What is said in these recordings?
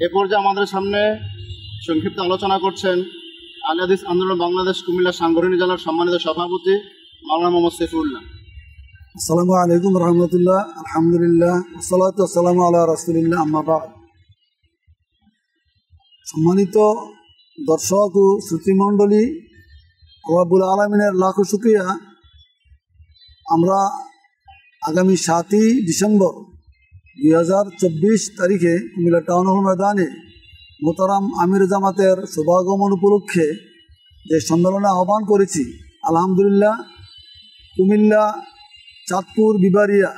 এ পর্যায়ে আমাদের সামনে সংক্ষিপ্ত আলোচনা করছেন আল হাদিস আন্দোলন বাংলাদেশ কুমিল্লা সাংগঠনিক জেলার সম্মানিত সভাপতি মাওলানা মোহাম্মদ সৈফুল্লাহ। আসসালামু আলাইকুম রহমতুল্লাহ, আলহামদুলিল্লাহ, ওয়াসসালাতু ওয়াসসালামু আলা রাসূলিল্লাহ, আম্মা বা'দ। সম্মানিত দর্শক ও শ্রোতৃমণ্ডলী, আল্লাহ রাব্বুল আলামিনের লাখো শুকরিয়া। আমরা আগামী 7ই ডিসেম্বর 2024 তারিখে কুমিল্লা টাউন হল ময়দানে মোহতারাম আমির জামাতের শুভাগমন উপলক্ষে যে সম্মেলনে আহ্বান করেছি, আলহামদুলিল্লাহ কুমিল্লা, চাঁদপুর, বিবাড়িয়া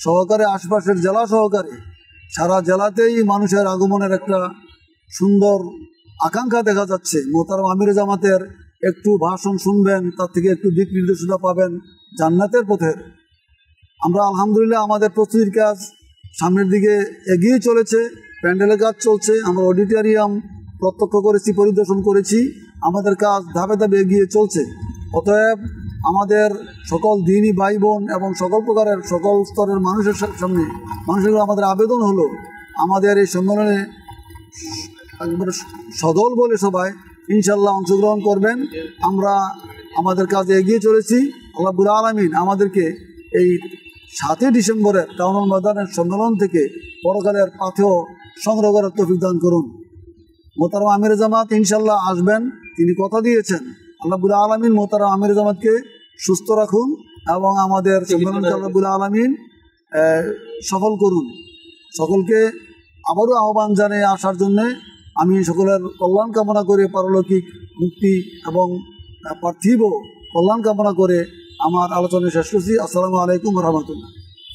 সহকারে আশপাশের জেলা সহকারে সারা জেলাতেই মানুষের আগমনের একটা সুন্দর আকাঙ্ক্ষা দেখা যাচ্ছে। মোহতারাম আমির জামাতের একটু ভাষণ শুনবেন, তার থেকে একটু দিক নির্দেশনা পাবেন জান্নাতের পথের। আমরা আলহামদুলিল্লাহ আমাদের প্রস্তুতির কাজ সামনের দিকে এগিয়ে চলেছে, প্যান্ডেলের কাজ চলছে, আমরা অডিটোরিয়াম প্রত্যক্ষ করেছি, পরিদর্শন করেছি, আমাদের কাজ ধাপে ধাপে এগিয়ে চলছে। অতএব আমাদের সকল দিনই ভাই বোন এবং সকল প্রকারের সকল স্তরের মানুষের সামনে আমাদের আবেদন হলো, আমাদের এই সম্মেলনে একবারে সদল বলে সবাই ইনশাল্লাহ অংশগ্রহণ করবেন। আমরা আমাদের কাজে এগিয়ে চলেছি। আল্লাহ রাব্বুল আলামিন আমাদেরকে এই 7ই ডিসেম্বরের টাউন হল ময়দানের সম্মেলন থেকে পরকালের পাথেয় সংগ্রহ করার তৌফিক দান করুন। মোহতারাম আমির জামাত ইনশাল্লাহ আসবেন, তিনি কথা দিয়েছেন। আল্লাহ রাব্বুল আলামিন মোহতারাম আমির জামাতকে সুস্থ রাখুন এবং আমাদের সম্মেলনকে আল্লাহ রাব্বুল আলামিন সফল করুন। সকলকে আবারও আহ্বান জানিয়ে আসার জন্যে আমি সকলের কল্যাণ কামনা করে, পারলৌকিক মুক্তি এবং পার্থিব কল্যাণ কামনা করে আমার আলোচনা শেষ করছি। আসসালামু আলাইকুম রহমতুল্লাহ।